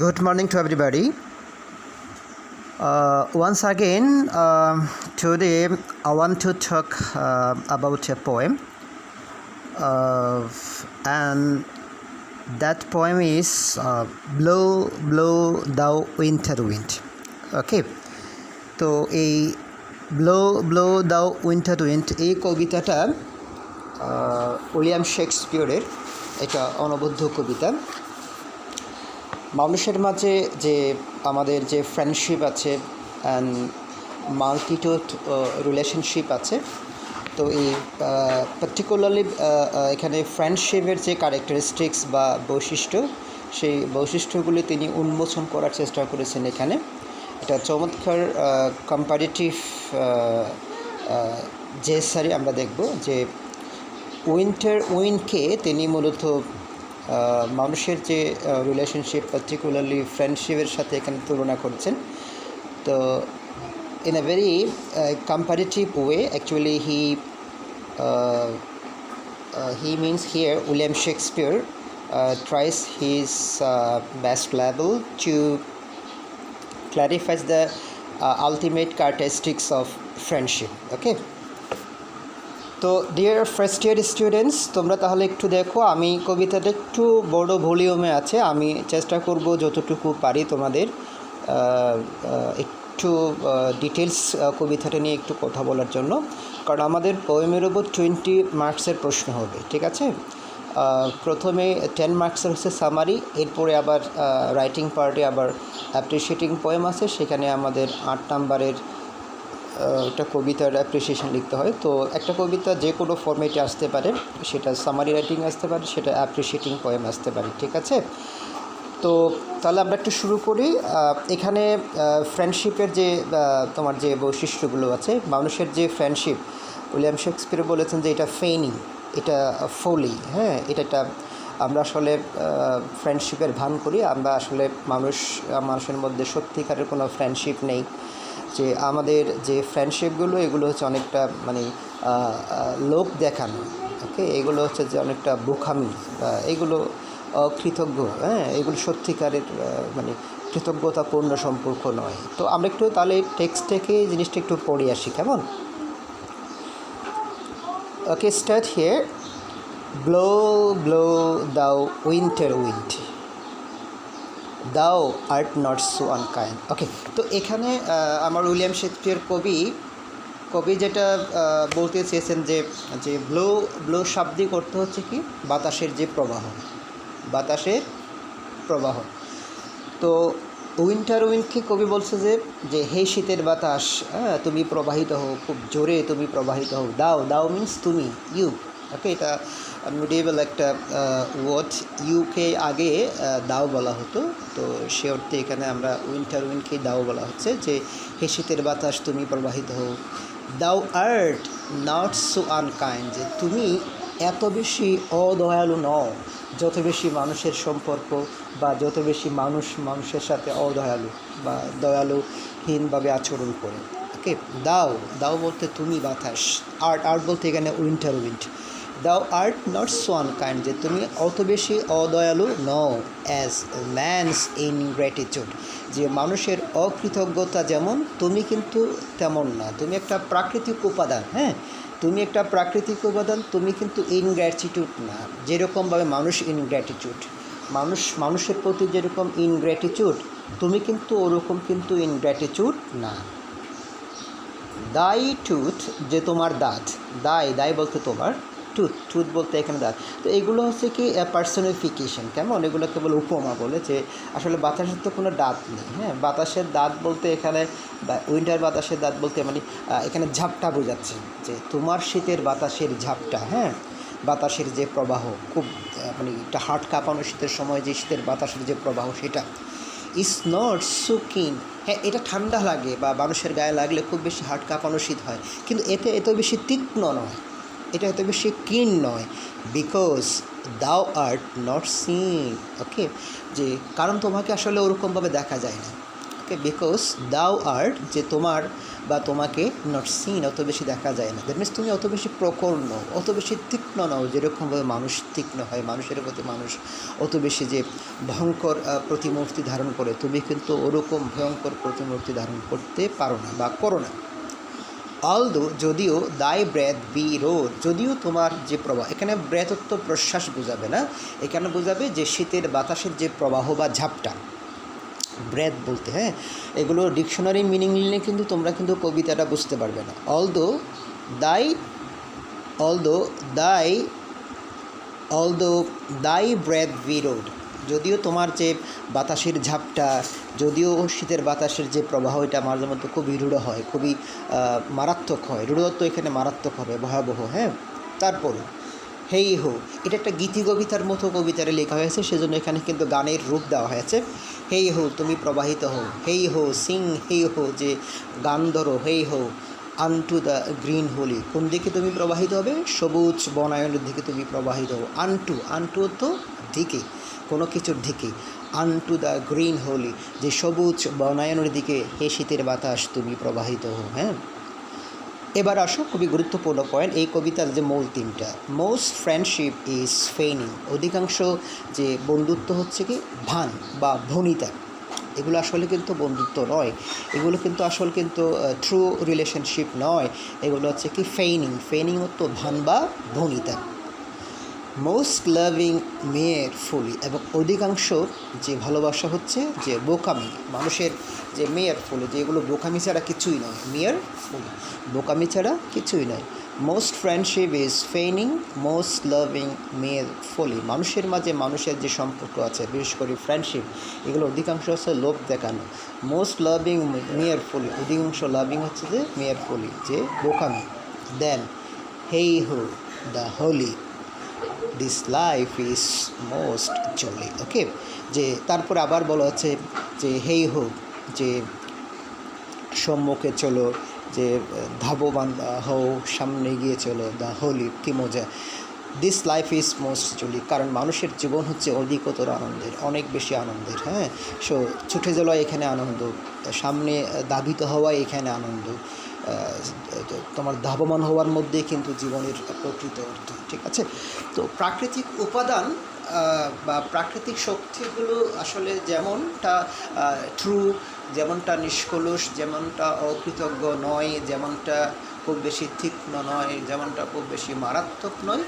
Good morning to everybody. Once again, today I want to talk about a poem, and that poem is Blow, Blow Thou Winter Wind. Okay, তো এই blow blow দাও winter wind এই কবিতাটা William শেক্সপিয়রের একটা অনবদ্য কবিতা। মানুষের মাঝে যে আমাদের যে ফ্রেন্ডশিপ আছে অ্যান্ড মাল্টিটিউড রিলেশনশিপ আছে, তো এই পার্টিকুলারলি এখানে ফ্রেন্ডশিপের যে ক্যারেক্টারিস্টিক্স বা বৈশিষ্ট্য, সেই বৈশিষ্ট্যগুলি তিনি উন্মোচন করার চেষ্টা করেছেন এখানে। এটা চমৎকার কম্পারেটিভ যে সারি আমরা দেখব যে উইন্টার উইন্ডকে তিনি মূলত মানুষের যে রিলেশনশিপ পার্টিকুলারলি ফ্রেন্ডশিপের সাথে এখানে তুলনা করছেন। তো in a very comparative way actually he means here William Shakespeare tries his best level to clarify the ultimate characteristics of friendship. Okay, তো ডিয়ার ফার্স্ট ইয়ার স্টুডেন্টস, তোমরা তাহলে একটু দেখো, আমি কবিতাটা একটু বড় ভলিউমে আছে, আমি চেষ্টা করব যতটুকু পারি তোমাদের একটু ডিটেলস কবিতাটা নিয়ে একটু কথা বলার জন্য, কারণ আমাদের পোয়েমের উপর 20 মার্কসের প্রশ্ন হবে। ঠিক আছে, প্রথমে 10 মার্কসের হচ্ছে সামারি, এরপরে আবার রাইটিং পার্টে আবার অ্যাপ্রিসিয়েটিং পোয়েম আছে, সেখানে আমাদের 8 নাম্বারের একটা কবিতার অ্যাপ্রিসিয়েশন লিখতে হয়। তো একটা কবিতা যে কোনো ফরম্যাটে আসতে পারে, সেটা সামারি রাইটিং আসতে পারে, সেটা অ্যাপ্রিসিয়েটিং পোয়েম আসতে পারে। ঠিক আছে, তো তাহলে আমরা একটু শুরু করি। এখানে ফ্রেন্ডশিপের যে তোমার যে বৈশিষ্ট্যগুলো আছে, মানুষের যে ফ্রেন্ডশিপ, উইলিয়াম শেক্সপিয়ার বলেছেন যে এটা ফেইনি, এটা ফোলি। হ্যাঁ, এটা একটা আমরা আসলে ফ্রেন্ডশিপের ভান করি, আমরা আসলে মানুষের মধ্যে সত্যিকারের কোনো ফ্রেন্ডশিপ নেই। যে আমাদের যে ফ্রেন্ডশিপগুলো, এগুলো হচ্ছে অনেকটা মানে লোক দেখানো। ওকে, এগুলো হচ্ছে যে অনেকটা বোকামি, এগুলো অকৃতজ্ঞ। হ্যাঁ, এগুলো সত্যিকারের মানে কৃতজ্ঞতাপূর্ণ সম্পর্ক নয়। তো আমরা একটু তাহলে টেক্সট থেকে জিনিসটা একটু পড়ে আসি, কেমন? ওকে, স্টার্ট হিয়ার। ব্লো ব্লো দাও উইন্টার উইন্ড, দাও আর্ট নট সো আনকাইন্ড। ওকে, তো এখানে আমার উইলিয়াম শেক্সপিয়ার কবি যেটা বলতে চেয়েছেন যে যে ব্লো ব্লো শাব্দিক অর্থ হচ্ছে কি বাতাসের যে প্রবাহ, বাতাসের প্রবাহ। তো উইন্টার উইন্ডকে কবি বলছে যে হে শীতের বাতাস, হ্যাঁ তুমি প্রবাহিত হও, খুব জোরে তুমি প্রবাহিত হও। দাও, দাও মিন্স তুমি, ইউ। ওকে, এটা মিডিয়েবল একটা ওয়ার্ড, ইউকে আগে দাও বলা হতো, তো সে অর্থে এখানে আমরা উইন্টার উইন্ডকেই দাও বলা হচ্ছে যে হে শীতের বাতাস তুমি প্রবাহিত হও। দাও আর্ট নট সো আনকাইন্ড, যে তুমি এত বেশি অদয়ালু নও, যত বেশি মানুষের সম্পর্ক বা যত বেশি মানুষের সাথে অদয়ালু বা দয়ালুহীনভাবে আচরণ করে। ওকে, দাও, দাও বলতে তুমি বাতাস, আর্ট বলতে এখানে উইন্টার উইন্ড। দাও আর্ট নট সো আনকাইন্ড, যে তুমি অত বেশি অদয়ালু নও। অ্যাজ ম্যানস ইনগ্র্যাটিটিউড, যে মানুষের অকৃতজ্ঞতা যেমন, তুমি কিন্তু তেমন না, তুমি একটা প্রাকৃতিক উপাদান। হ্যাঁ, তুমি একটা প্রাকৃতিক উপাদান, তুমি কিন্তু ইনগ্র্যাটিটিউড না। যেরকমভাবে মানুষ ইনগ্র্যাটিটিউড, মানুষের প্রতি যেরকম ইনগ্র্যাটিটিউড, তুমি কিন্তু ওরকম কিন্তু ইনগ্র্যাটিটিউড না। দাই টুথ, যে তোমার দাঁত, দায় বলতে তোমার, টুথ বলতে এখানে দাঁত। তো এগুলো হচ্ছে কি পার্সনিফিকেশন, কেমন? এগুলো কেবল উপমা বলে যে আসলে বাতাসের তো কোনো দাঁত নেই। হ্যাঁ, বাতাসের দাঁত বলতে এখানে উইন্টার বাতাসের দাঁত বলতে মানে এখানে ঝাপটা বোঝাচ্ছে, যে তোমার শীতের বাতাসের ঝাপটা। হ্যাঁ, বাতাসের যে প্রবাহ, খুব মানে একটা হার্ট কাঁপানো শীতের সময় যে শীতের বাতাসের যে প্রবাহ, সেটা ইজ নট সো কিন। হ্যাঁ, এটা ঠান্ডা লাগে বা মানুষের গায়ে লাগলে খুব বেশি হার্ট কাঁপানো শীত হয়, কিন্তু এতে এত বেশি তীক্ষ্ণ নয়, এটা এত বেশি কিন নয়। বিকজ দাও আর্ট নট সিন। ওকে, যে কারণ তোমাকে আসলে ওরকমভাবে দেখা যায় না। ওকে বিকজ দাও আর্ট যে তোমার বা তোমাকে নট সিন অত বেশি দেখা যায় না, দ্যাট মিনস তুমি অত বেশি প্রখর নও, অত বেশি তীক্ষ্ণ নও যেরকমভাবে মানুষ তীক্ষ্ণ হয়, মানুষের প্রতি মানুষ অত বেশি যে ভয়ঙ্কর প্রতিমূর্তি ধারণ করে, তুমি কিন্তু ওরকম ভয়ঙ্কর প্রতিমূর্তি ধারণ করতে পারো না বা করো না। অলদো যদিও দাই ব্রেথ বি রোড, যদিও তোমার যে প্রবাহ, এখানে ব্রেথ তো প্রশ্বাস বোঝাবে না, এখানে বোঝাবে যে শীতের বাতাসের যে প্রবাহ বা ঝাপটা, ব্রেথ বলতে, হ্যাঁ, এগুলো ডিকশনারি মিনিং নিলে কিন্তু তোমরা কিন্তু কবিতাটা বুঝতে পারবে না। অলদো দাই অলদো দাই অলদো দাই ব্রেথ বি রোড, যদিও তোমার যে বাতাসের ঝাপটা, যদিও শীতের বাতাসের যে প্রবাহ এটা মাঝে মধ্যে খুবই রূঢ় হয়, খুবই মারাত্মক হয়, রূঢ়ত্ব এখানে মারাত্মক হবে, ভয়াবহ, হ্যাঁ। তারপরে হেই হো, এটা একটা গীতি কবিতার মতো কবিতারে লেখা হয়েছে, সেজন্য এখানে কিন্তু গানের রূপ দেওয়া হয়েছে। হেই হো তুমি প্রবাহিত হও, হেই হো সিং, হেই হো যে গান ধরো, হেই হো আনটু দ্য গ্রিন হোলি, কোন দিকে তুমি প্রবাহিত হবে, সবুজ বনায়নের দিকে তুমি প্রবাহিত হও। আনটু তো দিকে, কোনো কিছুর দিকে, আনটু দ্য গ্রিন হোলি যে সবুজ বনায়নের দিকে হে শীতের বাতাস তুমি প্রবাহিত হও, হ্যাঁ। এবার আসো খুবই গুরুত্বপূর্ণ পয়েন্ট, এই কবিতার যে মূল থিমটা, মোস্ট ফ্রেন্ডশিপ ইজ ফেইনিং, অধিকাংশ যে বন্ধুত্ব হচ্ছে কি ভান বা ভনিতা, এগুলো আসলে কিন্তু বন্ধুত্ব নয়, এগুলো কিন্তু আসলে কিন্তু ট্রু রিলেশনশিপ নয়, এগুলো হচ্ছে কি ফেইনিং হতো ভান বা ভনিতা। মোস্ট লাভিং মেয়ের ফুলি, এবং অধিকাংশ যে ভালোবাসা হচ্ছে যে বোকামি, মানুষের যে মেয়ের ফুলি, যেগুলো বোকামি ছাড়া কিছুই নয়, মেয়ের ফুলি বোকামি ছাড়া কিছুই নয়। Most friendship is feigning, most loving mere folly, মানুষের মাঝে মানুষের যে সম্পর্ক আছে, বিশেষ করে ফ্রেন্ডশিপ, এগুলো অধিকাংশ হচ্ছে লোভ দেখানো। মোস্ট লাভিং মেয়ের ফুলি, অধিকাংশ লাভিং হচ্ছে যে মেয়ের ফুলি, যে বোকামি। Then heigh ho the holly, this life is most jolly, okay, যে তারপরে আবার বলা হচ্ছে যে হেই হো যে সম্মুখে চলো, যে ধাবমান হও, সামনে গিয়ে চলো, দ্য হোলি কি মজা, this life is most jolly, কারণ মানুষের জীবন হচ্ছে অধিকতর আনন্দের, অনেক বেশি আনন্দের, হ্যাঁ। সো ছুটে চলা এখানে আনন্দ, সামনে ধাবিত হওয়া এখানে আনন্দ, তোমার ধাবমান হওয়ার মধ্যে কিন্তু জীবনের প্রকৃত অর্থ, ঠিক আছে। তো প্রাকৃতিক উপাদান বা প্রাকৃতিক শক্তিগুলো আসলে যেমনটা ট্রু, যেমনটা নিষ্কলুষ, যেমনটা অকৃতজ্ঞ নয়, যেমনটা খুব বেশি তীক্ষ্ণ নয়, যেমনটা খুব বেশি মারাত্মক নয়,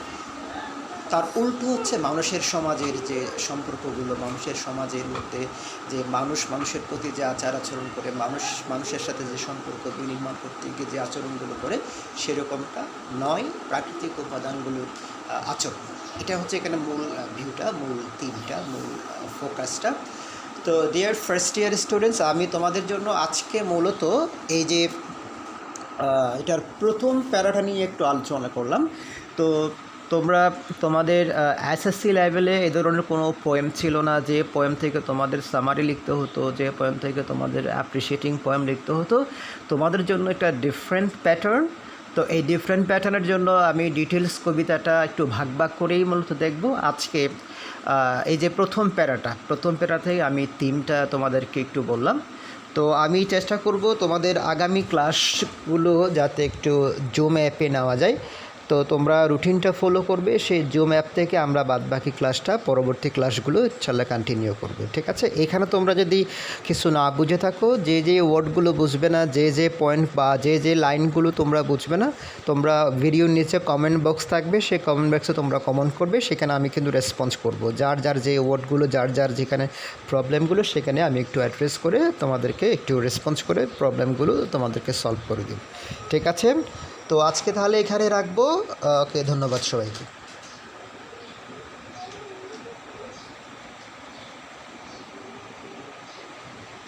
তার উল্টো হচ্ছে মানুষের সমাজের যে সম্পর্কগুলো, মানুষের সমাজের মধ্যে যে মানুষের প্রতি যে আচার আচরণ করে, মানুষের সাথে যে সম্পর্ক বিনির্মাণ করতে গিয়ে যে আচরণগুলো করে, সেরকমটা নয় প্রাকৃতিক উপাদানগুলোর আচরণ। এটা হচ্ছে এখানে মূল ভিউটা, মূল থিমটা, মূল ফোকাসটা। তো ডিয়ার ফার্স্ট ইয়ার স্টুডেন্টস, আমি তোমাদের জন্য আজকে মূলত এই যে এটার প্রথম প্যারাটা নিয়ে একটু আলোচনা করলাম। তো তোমরা তোমাদের এসএসসি লেভেলে এ ধরনের কোনো পোয়েম ছিল না, যে পোয়েম থেকে তোমাদের সামারি লিখতে হতো, যে পোয়েম থেকে তোমাদের অ্যাপ্রিসিয়েটিং পোয়েম লিখতে হতো, তোমাদের জন্য একটা ডিফারেন্ট প্যাটার্ন। তো এই ডিফারেন্ট প্যাটার্নের জন্য আমি ডিটেলস কবিতাটা একটু ভাগ ভাগ করেই মূলত দেখব। আজকে এই যে প্রথম প্যারা থেকে আমি থিমটা তোমাদেরকে একটু বললাম। তো আমি চেষ্টা করব তোমাদের আগামী ক্লাসগুলো যাতে একটু জুম অ্যাপে নেওয়া যায়। তো তোমরা রুটিনটা ফলো করবে, সেই জুম অ্যাপ থেকে আমরা বাদবাকি ক্লাসটা পরবর্তী ক্লাসগুলো ইনশাল্লাহ কন্টিনিউ করবে, ঠিক আছে। এখানে তোমরা যদি কিছু না বুঝে থাকো, যে ওয়ার্ডগুলো বুঝবে না, যে পয়েন্ট বা যে লাইনগুলো তোমরা বুঝবে না, তোমরা ভিডিওর নিচে কমেন্ট বক্স থাকবে, সেই কমেন্ট বক্সে তোমরা কমেন্ট করবে, সেখানে আমি কিন্তু রেসপন্স করব। যার যে ওয়ার্ডগুলো, যার যেখানে প্রবলেমগুলো, সেখানে আমি একটু অ্যাড্রেস করে তোমাদেরকে একটু রেসপন্স করে প্রবলেমগুলো তোমাদেরকে সলভ করে দিই, ঠিক আছে। তো আজকে তাহলে এখানে রাখবো। ওকে, ধন্যবাদ সবাইকে।